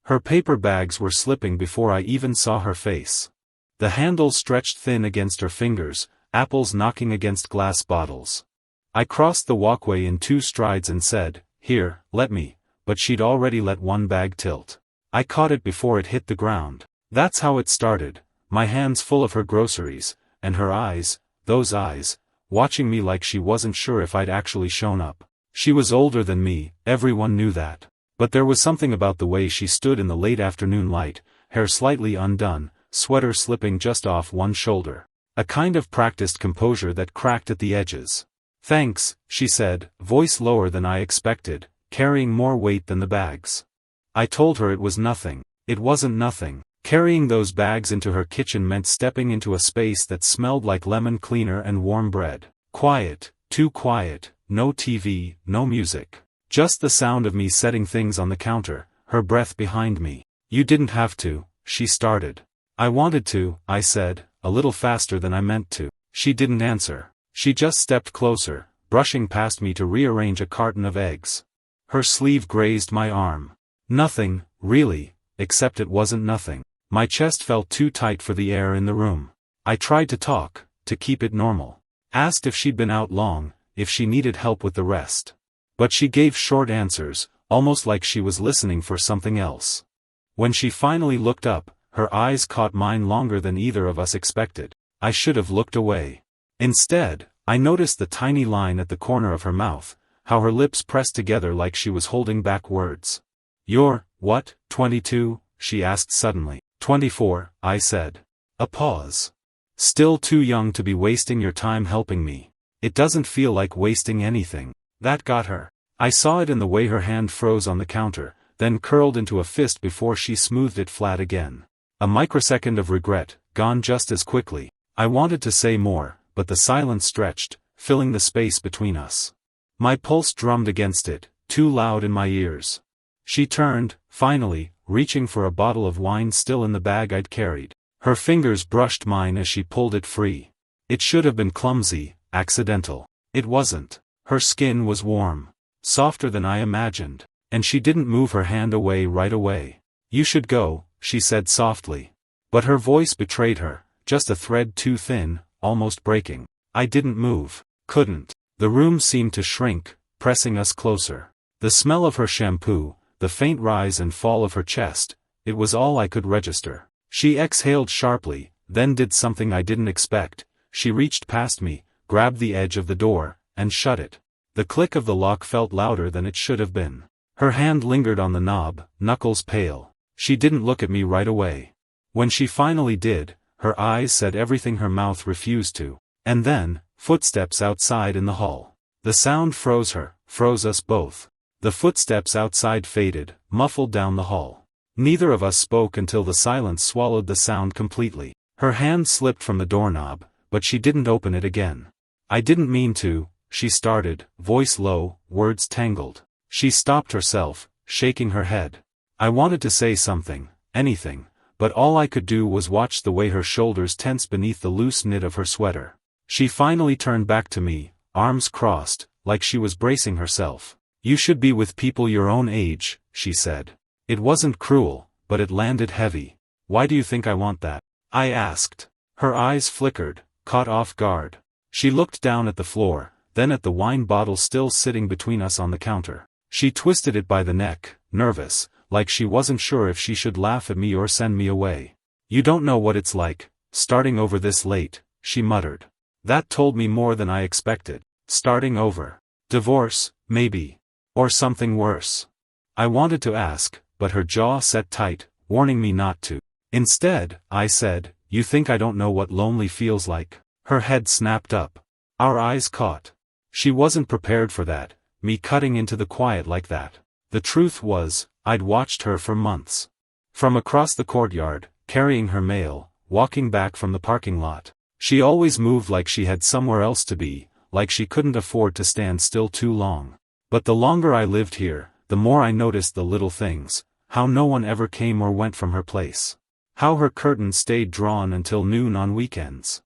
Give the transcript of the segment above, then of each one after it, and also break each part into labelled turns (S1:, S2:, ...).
S1: Her paper bags were slipping before I even saw her face. The handles stretched thin against her fingers, apples knocking against glass bottles. I crossed the walkway in 2 strides and said, "Here, let me," but she'd already let one bag tilt. I caught it before it hit the ground. That's how it started, my hands full of her groceries, and her eyes, those eyes, watching me like she wasn't sure if I'd actually shown up. She was older than me, everyone knew that. But there was something about the way she stood in the late afternoon light, hair slightly undone, sweater slipping just off one shoulder. A kind of practiced composure that cracked at the edges. "Thanks," she said, voice lower than I expected, carrying more weight than the bags. I told her it was nothing. It wasn't nothing. Carrying those bags into her kitchen meant stepping into a space that smelled like lemon cleaner and warm bread. Quiet, too quiet, no TV, no music. Just the sound of me setting things on the counter, her breath behind me. "You didn't have to," she started. "I wanted to," I said, a little faster than I meant to. She didn't answer. She just stepped closer, brushing past me to rearrange a carton of eggs. Her sleeve grazed my arm. Nothing, really, except it wasn't nothing. My chest felt too tight for the air in the room. I tried to talk, to keep it normal. Asked if she'd been out long, if she needed help with the rest. But she gave short answers, almost like she was listening for something else. When she finally looked up, her eyes caught mine longer than either of us expected. I should have looked away. Instead, I noticed the tiny line at the corner of her mouth, how her lips pressed together like she was holding back words. "You're, what, 22?" she asked suddenly. 24, I said. A pause. "Still too young to be wasting your time helping me. It doesn't feel like wasting anything." That got her. I saw it in the way her hand froze on the counter, then curled into a fist before she smoothed it flat again. A microsecond of regret, gone just as quickly. I wanted to say more, but the silence stretched, filling the space between us. My pulse drummed against it, too loud in my ears. She turned, finally, reaching for a bottle of wine still in the bag I'd carried. Her fingers brushed mine as she pulled it free. It should have been clumsy, accidental. It wasn't. Her skin was warm. Softer than I imagined. And she didn't move her hand away right away. "You should go," she said softly. But her voice betrayed her, just a thread too thin, almost breaking. I didn't move. Couldn't. The room seemed to shrink, pressing us closer. The smell of her shampoo, the faint rise and fall of her chest, it was all I could register. She exhaled sharply, then did something I didn't expect. She reached past me, grabbed the edge of the door, and shut it. The click of the lock felt louder than it should have been. Her hand lingered on the knob, knuckles pale. She didn't look at me right away. When she finally did, her eyes said everything her mouth refused to. And then, footsteps outside in the hall. The sound froze her, froze us both. The footsteps outside faded, muffled down the hall. Neither of us spoke until the silence swallowed the sound completely. Her hand slipped from the doorknob, but she didn't open it again. "I didn't mean to," she started, voice low, words tangled. She stopped herself, shaking her head. I wanted to say something, anything, but all I could do was watch the way her shoulders tensed beneath the loose knit of her sweater. She finally turned back to me, arms crossed, like she was bracing herself. "You should be with people your own age," she said. It wasn't cruel, but it landed heavy. "Why do you think I want that?" I asked. Her eyes flickered, caught off guard. She looked down at the floor, then at the wine bottle still sitting between us on the counter. She twisted it by the neck, nervous, like she wasn't sure if she should laugh at me or send me away. "You don't know what it's like, starting over this late," she muttered. That told me more than I expected. Starting over. Divorce, maybe. Or something worse. I wanted to ask, but her jaw set tight, warning me not to. Instead, I said, "You think I don't know what lonely feels like?" Her head snapped up. Our eyes caught. She wasn't prepared for that, me cutting into the quiet like that. The truth was, I'd watched her for months. From across the courtyard, carrying her mail, walking back from the parking lot. She always moved like she had somewhere else to be, like she couldn't afford to stand still too long. But the longer I lived here, the more I noticed the little things, how no one ever came or went from her place. How her curtain stayed drawn until noon on weekends.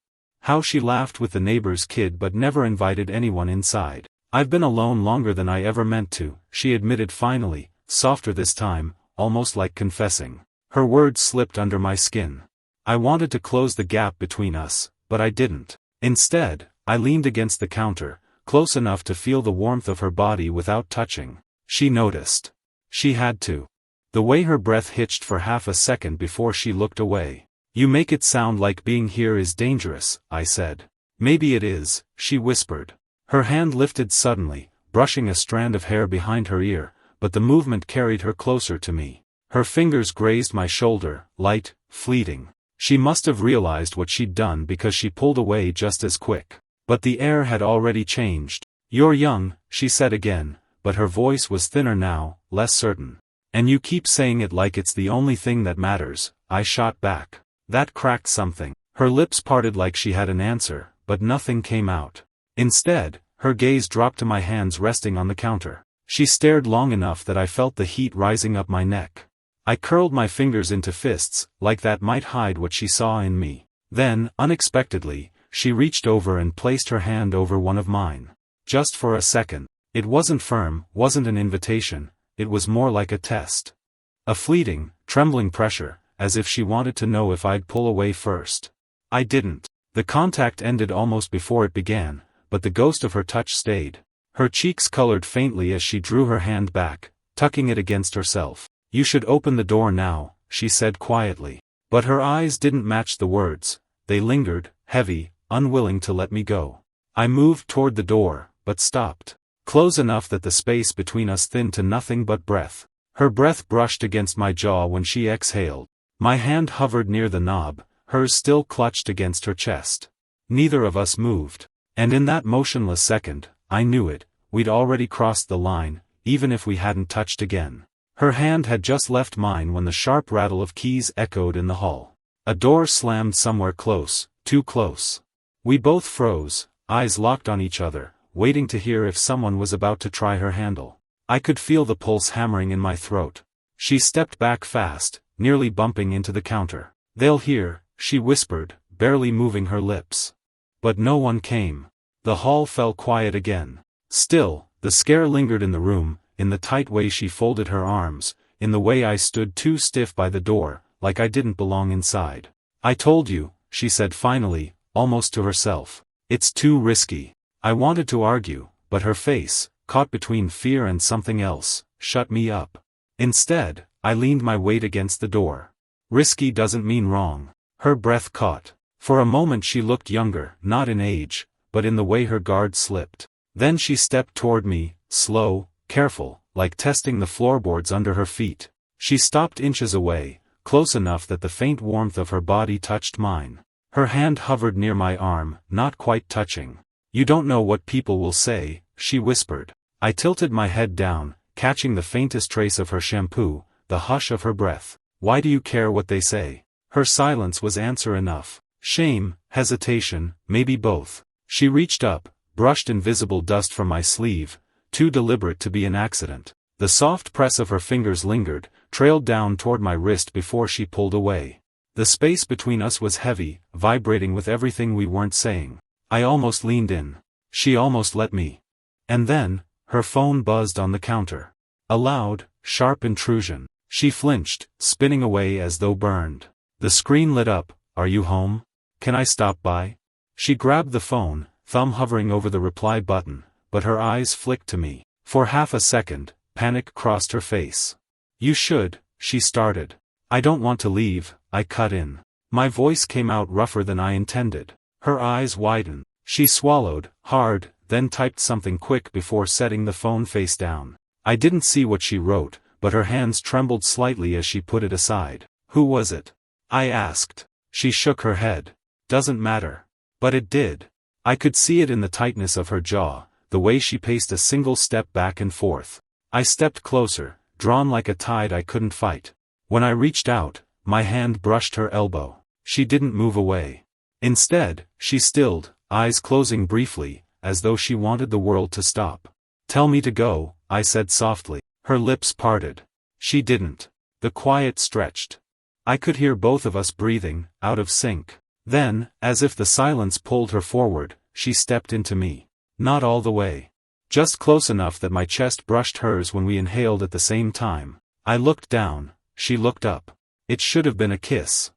S1: How she laughed with the neighbor's kid but never invited anyone inside. "I've been alone longer than I ever meant to," she admitted finally, softer this time, almost like confessing. Her words slipped under my skin. I wanted to close the gap between us, but I didn't. Instead, I leaned against the counter, close enough to feel the warmth of her body without touching. She noticed. She had to. The way her breath hitched for half a second before she looked away. "You make it sound like being here is dangerous," I said. "Maybe it is," she whispered. Her hand lifted suddenly, brushing a strand of hair behind her ear, but the movement carried her closer to me. Her fingers grazed my shoulder, light, fleeting. She must have realized what she'd done because she pulled away just as quick. But the air had already changed. "You're young," she said again, but her voice was thinner now, less certain. "And you keep saying it like it's the only thing that matters," I shot back. That cracked something. Her lips parted like she had an answer, but nothing came out. Instead, her gaze dropped to my hands resting on the counter. She stared long enough that I felt the heat rising up my neck. I curled my fingers into fists, like that might hide what she saw in me. Then, unexpectedly, she reached over and placed her hand over one of mine. Just for a second. It wasn't firm, wasn't an invitation, it was more like a test. A fleeting, trembling pressure, as if she wanted to know if I'd pull away first. I didn't. The contact ended almost before it began, but the ghost of her touch stayed. Her cheeks colored faintly as she drew her hand back, tucking it against herself. "You should open the door now," she said quietly. But her eyes didn't match the words. They lingered, heavy, unwilling to let me go. I moved toward the door, but stopped. Close enough that the space between us thinned to nothing but breath. Her breath brushed against my jaw when she exhaled. My hand hovered near the knob, hers still clutched against her chest. Neither of us moved. And in that motionless second, I knew it, we'd already crossed the line, even if we hadn't touched again. Her hand had just left mine when the sharp rattle of keys echoed in the hall. A door slammed somewhere close, too close. We both froze, eyes locked on each other, waiting to hear if someone was about to try her handle. I could feel the pulse hammering in my throat. She stepped back fast, nearly bumping into the counter. "They'll hear," she whispered, barely moving her lips. But no one came. The hall fell quiet again. Still, the scare lingered in the room, in the tight way she folded her arms, in the way I stood too stiff by the door, like I didn't belong inside. "I told you," she said finally, almost to herself. "It's too risky." I wanted to argue, but her face, caught between fear and something else, shut me up. Instead, I leaned my weight against the door. "Risky doesn't mean wrong." Her breath caught. For a moment she looked younger, not in age, but in the way her guard slipped. Then she stepped toward me, slow, careful, like testing the floorboards under her feet. She stopped inches away, close enough that the faint warmth of her body touched mine. Her hand hovered near my arm, not quite touching. "You don't know what people will say," she whispered. I tilted my head down, catching the faintest trace of her shampoo, the hush of her breath. "Why do you care what they say?" Her silence was answer enough. Shame, hesitation, maybe both. She reached up, brushed invisible dust from my sleeve, too deliberate to be an accident. The soft press of her fingers lingered, trailed down toward my wrist before she pulled away. The space between us was heavy, vibrating with everything we weren't saying. I almost leaned in. She almost let me. And then, her phone buzzed on the counter. A loud, sharp intrusion. She flinched, spinning away as though burned. The screen lit up. "Are you home? Can I stop by?" She grabbed the phone, thumb hovering over the reply button, but her eyes flicked to me. For half a second, panic crossed her face. "You should," she started. "I don't want to leave," I cut in. My voice came out rougher than I intended. Her eyes widened. She swallowed, hard, then typed something quick before setting the phone face down. I didn't see what she wrote, but her hands trembled slightly as she put it aside. "Who was it?" I asked. She shook her head. "Doesn't matter." But it did. I could see it in the tightness of her jaw, the way she paced a single step back and forth. I stepped closer, drawn like a tide I couldn't fight. When I reached out, my hand brushed her elbow. She didn't move away. Instead, she stilled, eyes closing briefly, as though she wanted the world to stop. "Tell me to go," I said softly. Her lips parted. She didn't. The quiet stretched. I could hear both of us breathing, out of sync. Then, as if the silence pulled her forward, she stepped into me. Not all the way. Just close enough that my chest brushed hers when we inhaled at the same time. I looked down, she looked up. It should have been a kiss.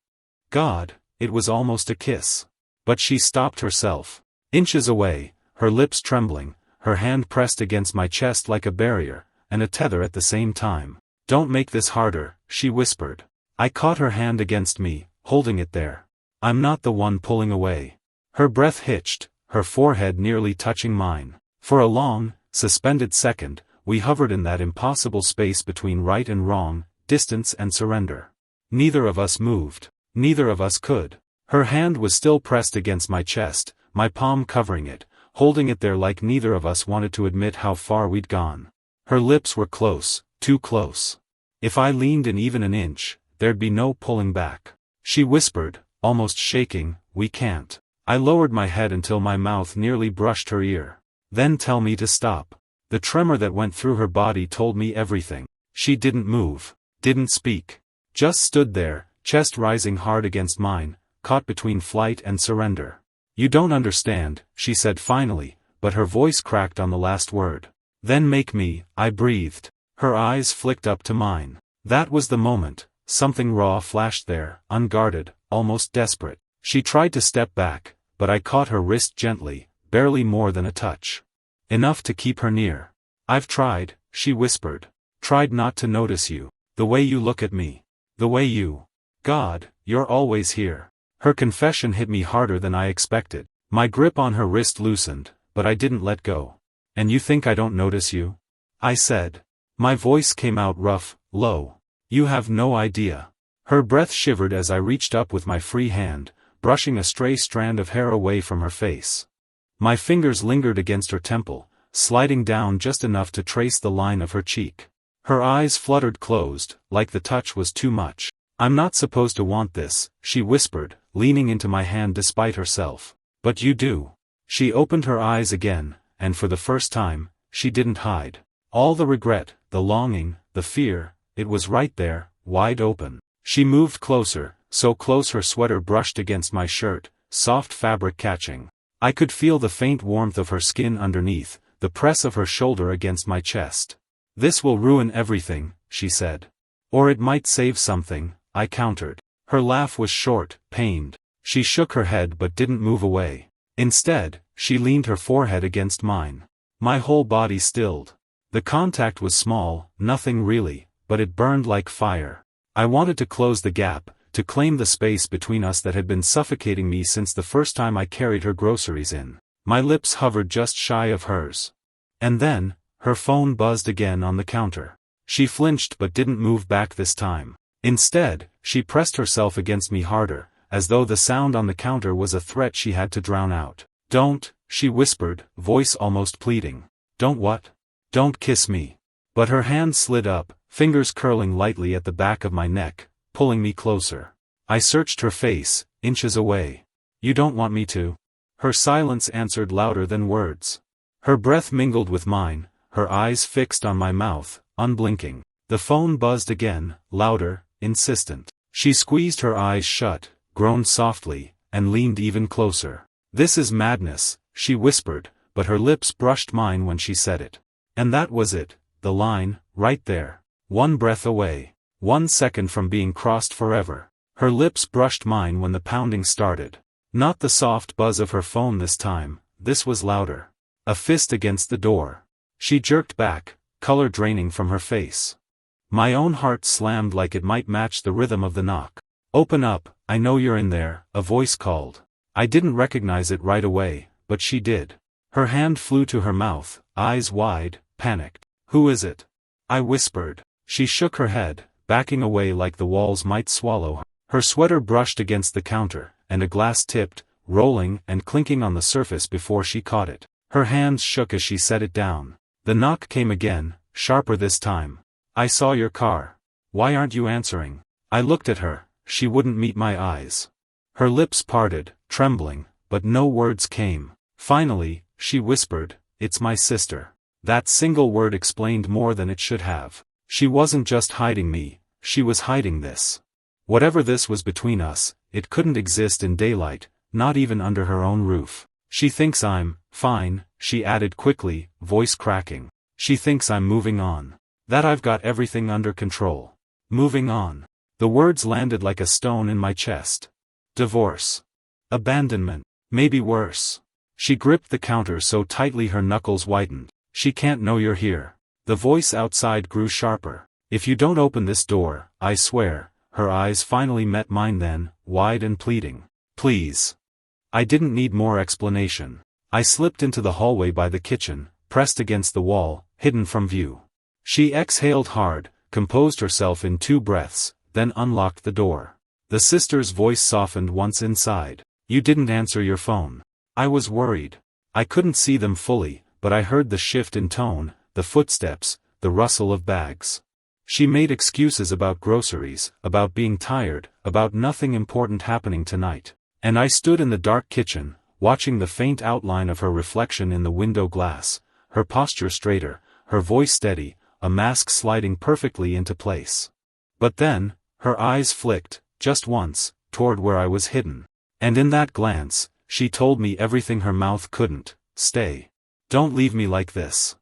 S1: God, it was almost a kiss. But she stopped herself. Inches away, her lips trembling, her hand pressed against my chest like a barrier, and a tether at the same time. Don't make this harder, she whispered. I caught her hand against me, holding it there. I'm not the one pulling away. Her breath hitched, her forehead nearly touching mine. For a long, suspended second, we hovered in that impossible space between right and wrong, distance and surrender. Neither of us moved. Neither of us could. Her hand was still pressed against my chest, my palm covering it, holding it there like neither of us wanted to admit how far we'd gone. Her lips were close, too close. If I leaned in even an inch, there'd be no pulling back. She whispered, almost shaking, "We can't." I lowered my head until my mouth nearly brushed her ear. "Then tell me to stop." The tremor that went through her body told me everything. She didn't move, didn't speak. Just stood there, chest rising hard against mine, caught between flight and surrender. "You don't understand," she said finally, but her voice cracked on the last word. "Then make me," I breathed. Her eyes flicked up to mine. That was the moment. Something raw flashed there, unguarded, almost desperate. She tried to step back, but I caught her wrist gently, barely more than a touch. Enough to keep her near. "I've tried," she whispered. "Tried not to notice you. The way you look at me. The way you. God, you're always here." Her confession hit me harder than I expected. My grip on her wrist loosened, but I didn't let go. "And you think I don't notice you?" I said. My voice came out rough, low. "You have no idea." Her breath shivered as I reached up with my free hand, brushing a stray strand of hair away from her face. My fingers lingered against her temple, sliding down just enough to trace the line of her cheek. Her eyes fluttered closed, like the touch was too much. "I'm not supposed to want this," she whispered, leaning into my hand despite herself. "But you do." She opened her eyes again, and for the first time, she didn't hide. All the regret, the longing, the fear, it was right there, wide open. She moved closer, so close her sweater brushed against my shirt, soft fabric catching. I could feel the faint warmth of her skin underneath, the press of her shoulder against my chest. "This will ruin everything," she said. "Or it might save something," I countered. Her laugh was short, pained. She shook her head but didn't move away. Instead, she leaned her forehead against mine. My whole body stilled. The contact was small, nothing really, but it burned like fire. I wanted to close the gap, to claim the space between us that had been suffocating me since the first time I carried her groceries in. My lips hovered just shy of hers. And then, her phone buzzed again on the counter. She flinched but didn't move back this time. Instead, she pressed herself against me harder, as though the sound on the counter was a threat she had to drown out. "Don't," she whispered, voice almost pleading. "Don't what?" "Don't kiss me." But her hand slid up, fingers curling lightly at the back of my neck, pulling me closer. I searched her face, inches away. "You don't want me to?" Her silence answered louder than words. Her breath mingled with mine, her eyes fixed on my mouth, unblinking. The phone buzzed again, louder, insistent. She squeezed her eyes shut, groaned softly, and leaned even closer. "This is madness," she whispered, but her lips brushed mine when she said it. And that was it, the line, right there. One breath away. 1 second from being crossed forever. Her lips brushed mine when the pounding started. Not the soft buzz of her phone this time, this was louder. A fist against the door. She jerked back, color draining from her face. My own heart slammed like it might match the rhythm of the knock. "Open up, I know you're in there," a voice called. I didn't recognize it right away, but she did. Her hand flew to her mouth, eyes wide, panicked. "Who is it?" I whispered. She shook her head, backing away like the walls might swallow her. Her sweater brushed against the counter, and a glass tipped, rolling and clinking on the surface before she caught it. Her hands shook as she set it down. The knock came again, sharper this time. "I saw your car. Why aren't you answering?" I looked at her, she wouldn't meet my eyes. Her lips parted, trembling, but no words came. Finally, she whispered, "It's my sister." That single word explained more than it should have. She wasn't just hiding me, she was hiding this. Whatever this was between us, it couldn't exist in daylight, not even under her own roof. "She thinks I'm fine," she added quickly, voice cracking. "She thinks I'm moving on. That I've got everything under control. Moving on. The words landed like a stone in my chest. Divorce. Abandonment. Maybe worse. She gripped the counter so tightly her knuckles whitened. She can't know you're here. The voice outside grew sharper. If you don't open this door, I swear. Her eyes finally met mine then, wide and pleading. Please. I didn't need more explanation. I slipped into the hallway by the kitchen, pressed against the wall, hidden from view. She exhaled hard, composed herself in 2 breaths, then unlocked the door. The sister's voice softened once inside. You didn't answer your phone. I was worried. I couldn't see them fully, but I heard the shift in tone, the footsteps, the rustle of bags. She made excuses about groceries, about being tired, about nothing important happening tonight. And I stood in the dark kitchen, watching the faint outline of her reflection in the window glass, her posture straighter, her voice steady, a mask sliding perfectly into place. But then, her eyes flicked, just once, toward where I was hidden. And in that glance, she told me everything her mouth couldn't. Stay. Don't leave me like this.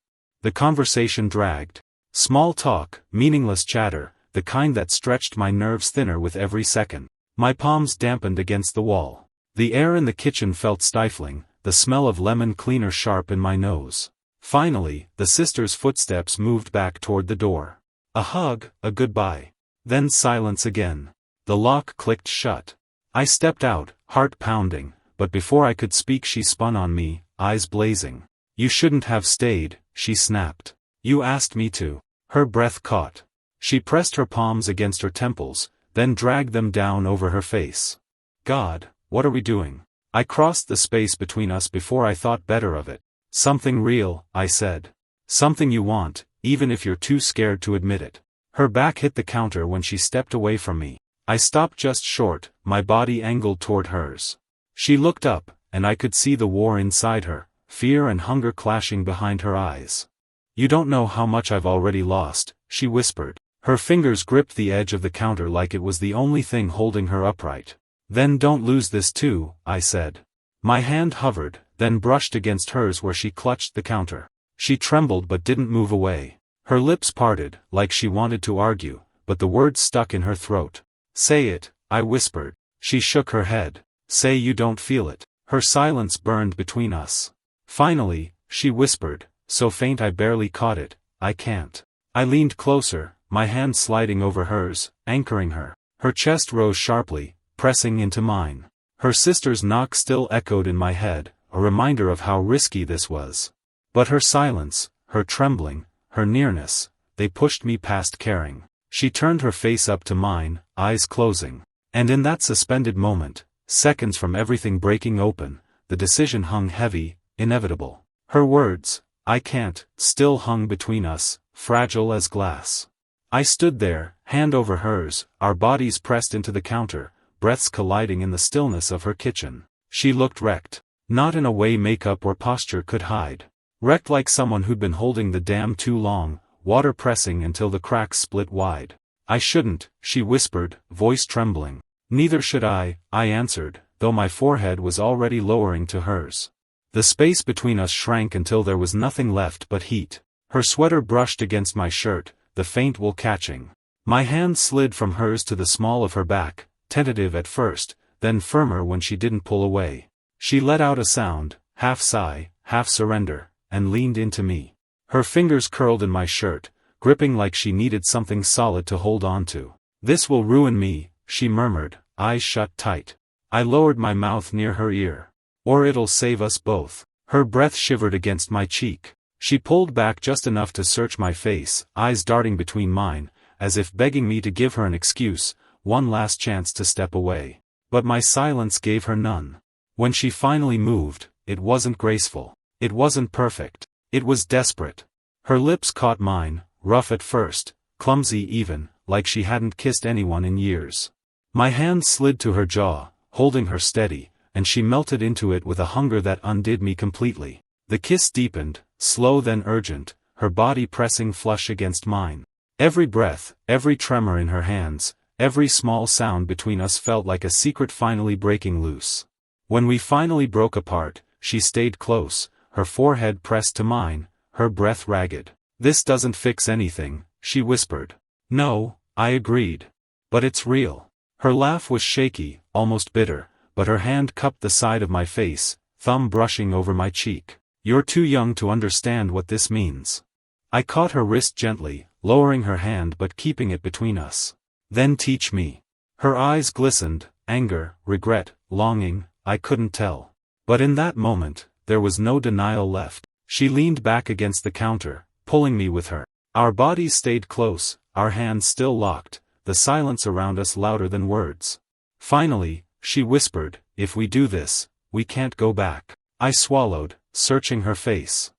S1: The conversation dragged. Small talk, meaningless chatter, the kind that stretched my nerves thinner with every second. My palms dampened against the wall. The air in the kitchen felt stifling, the smell of lemon cleaner sharp in my nose. Finally, the sister's footsteps moved back toward the door. A hug, a goodbye. Then silence again. The lock clicked shut. I stepped out, heart pounding, but before I could speak she spun on me, eyes blazing. You shouldn't have stayed, she snapped. You asked me to. Her breath caught. She pressed her palms against her temples, then dragged them down over her face. God, what are we doing? I crossed the space between us before I thought better of it. Something real, I said. Something you want, even if you're too scared to admit it. Her back hit the counter when she stepped away from me. I stopped just short, my body angled toward hers. She looked up, and I could see the war inside her, fear and hunger clashing behind her eyes. You don't know how much I've already lost, she whispered. Her fingers gripped the edge of the counter like it was the only thing holding her upright. Then don't lose this too, I said. My hand hovered, then brushed against hers where she clutched the counter. She trembled but didn't move away. Her lips parted, like she wanted to argue, but the words stuck in her throat. Say it, I whispered. She shook her head. Say you don't feel it. Her silence burned between us. Finally, she whispered, so faint I barely caught it, I can't. I leaned closer, my hand sliding over hers, anchoring her. Her chest rose sharply, pressing into mine. Her sister's knock still echoed in my head, a reminder of how risky this was. But her silence, her trembling, her nearness, they pushed me past caring. She turned her face up to mine, eyes closing. And in that suspended moment, seconds from everything breaking open, the decision hung heavy, inevitable. Her words, I can't, still hung between us, fragile as glass. I stood there, hand over hers, our bodies pressed into the counter, breaths colliding in the stillness of her kitchen. She looked wrecked. Not in a way makeup or posture could hide. Wrecked like someone who'd been holding the dam too long, water pressing until the cracks split wide. I shouldn't, she whispered, voice trembling. Neither should I answered, though my forehead was already lowering to hers. The space between us shrank until there was nothing left but heat. Her sweater brushed against my shirt, the faint wool catching. My hand slid from hers to the small of her back, tentative at first, then firmer when she didn't pull away. She let out a sound, half sigh, half surrender, and leaned into me. Her fingers curled in my shirt, gripping like she needed something solid to hold on to. This will ruin me, she murmured, eyes shut tight. I lowered my mouth near her ear. Or it'll save us both. Her breath shivered against my cheek. She pulled back just enough to search my face, eyes darting between mine, as if begging me to give her an excuse, one last chance to step away. But my silence gave her none. When she finally moved, it wasn't graceful. It wasn't perfect. It was desperate. Her lips caught mine, rough at first, clumsy even, like she hadn't kissed anyone in years. My hand slid to her jaw, holding her steady, and she melted into it with a hunger that undid me completely. The kiss deepened, slow then urgent, her body pressing flush against mine. Every breath, every tremor in her hands, every small sound between us felt like a secret finally breaking loose. When we finally broke apart, she stayed close, her forehead pressed to mine, her breath ragged. This doesn't fix anything, she whispered. No, I agreed. But it's real. Her laugh was shaky, almost bitter, but her hand cupped the side of my face, thumb brushing over my cheek. You're too young to understand what this means. I caught her wrist gently, lowering her hand but keeping it between us. Then teach me. Her eyes glistened, anger, regret, longing, I couldn't tell. But in that moment, there was no denial left. She leaned back against the counter, pulling me with her. Our bodies stayed close, our hands still locked, the silence around us louder than words. Finally, she whispered, if we do this, we can't go back. I swallowed, searching her face.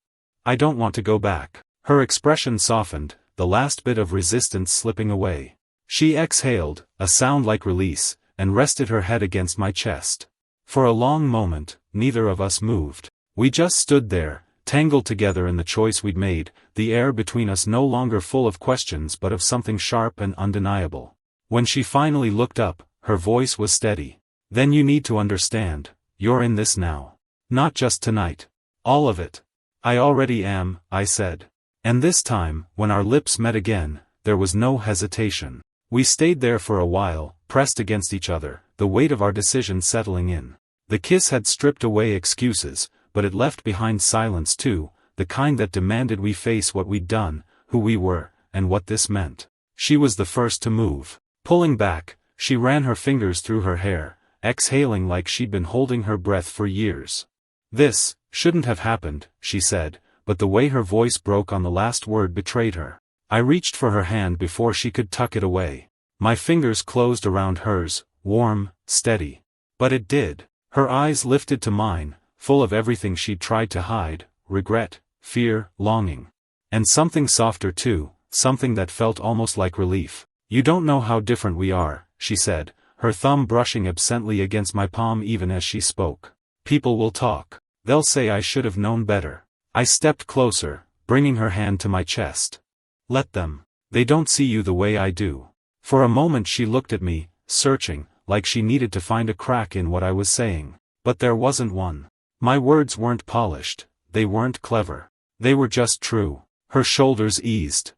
S1: I don't want to go back. Her expression softened, the last bit of resistance slipping away. She exhaled, a sound like release, and rested her head against my chest. For a long moment, neither of us moved. We just stood there, tangled together in the choice we'd made, the air between us no longer full of questions but of something sharp and undeniable. When she finally looked up, her voice was steady. Then you need to understand, you're in this now. Not just tonight. All of it. I already am, I said. And this time, when our lips met again, there was no hesitation. We stayed there for a while, pressed against each other, the weight of our decision settling in. The kiss had stripped away excuses, but it left behind silence too, the kind that demanded we face what we'd done, who we were, and what this meant. She was the first to move. Pulling back, she ran her fingers through her hair, exhaling like she'd been holding her breath for years. This shouldn't have happened, she said, but the way her voice broke on the last word betrayed her. I reached for her hand before she could tuck it away. My fingers closed around hers, warm, steady. But it did. Her eyes lifted to mine, full of everything she'd tried to hide, regret, fear, longing. And something softer too, something that felt almost like relief. You don't know how different we are, she said, her thumb brushing absently against my palm even as she spoke. People will talk. They'll say I should have known better. I stepped closer, bringing her hand to my chest. Let them. They don't see you the way I do. For a moment she looked at me, searching, like she needed to find a crack in what I was saying. But there wasn't one. My words weren't polished, they weren't clever. They were just true. Her shoulders eased.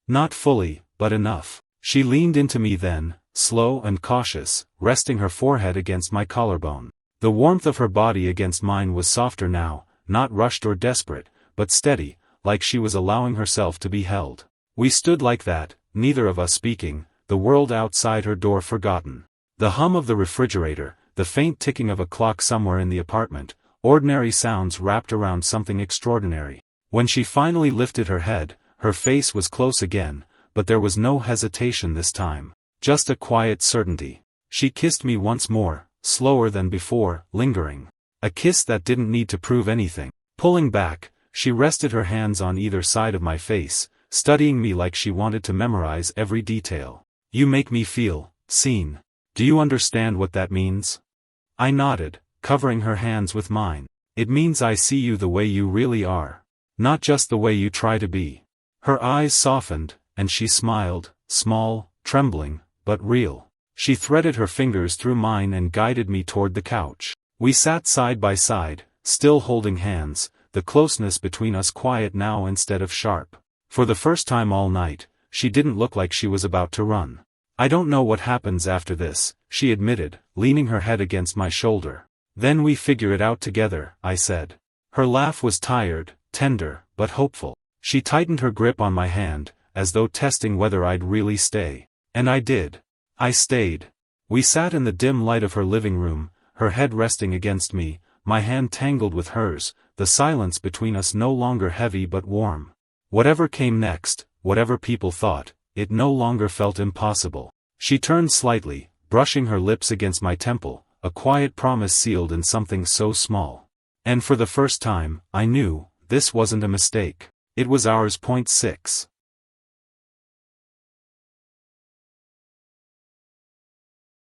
S1: Not fully, but enough. She leaned into me then, slow and cautious, resting her forehead against my collarbone. The warmth of her body against mine was softer now, not rushed or desperate, but steady, like she was allowing herself to be held. We stood like that, neither of us speaking, the world outside her door forgotten. The hum of the refrigerator, the faint ticking of a clock somewhere in the apartment, ordinary sounds wrapped around something extraordinary. When she finally lifted her head, her face was close again, but there was no hesitation this time, just a quiet certainty. She kissed me once more, slower than before, lingering. A kiss that didn't need to prove anything. Pulling back, she rested her hands on either side of my face, studying me like she wanted to memorize every detail. You make me feel seen. Do you understand what that means? I nodded, covering her hands with mine. It means I see you the way you really are. Not just the way you try to be. Her eyes softened, and she smiled, small, trembling, but real. She threaded her fingers through mine and guided me toward the couch. We sat side by side, still holding hands, the closeness between us quiet now instead of sharp. For the first time all night, she didn't look like she was about to run. I don't know what happens after this, she admitted, leaning her head against my shoulder. Then we figure it out together, I said. Her laugh was tired, tender, but hopeful. She tightened her grip on my hand, as though testing whether I'd really stay. And I did. I stayed. We sat in the dim light of her living room, her head resting against me, my hand tangled with hers, the silence between us no longer heavy but warm. Whatever came next, whatever people thought, it no longer felt impossible. She turned slightly, brushing her lips against my temple, a quiet promise sealed in something so small. And for the first time, I knew, this wasn't a mistake. It was ours. 6.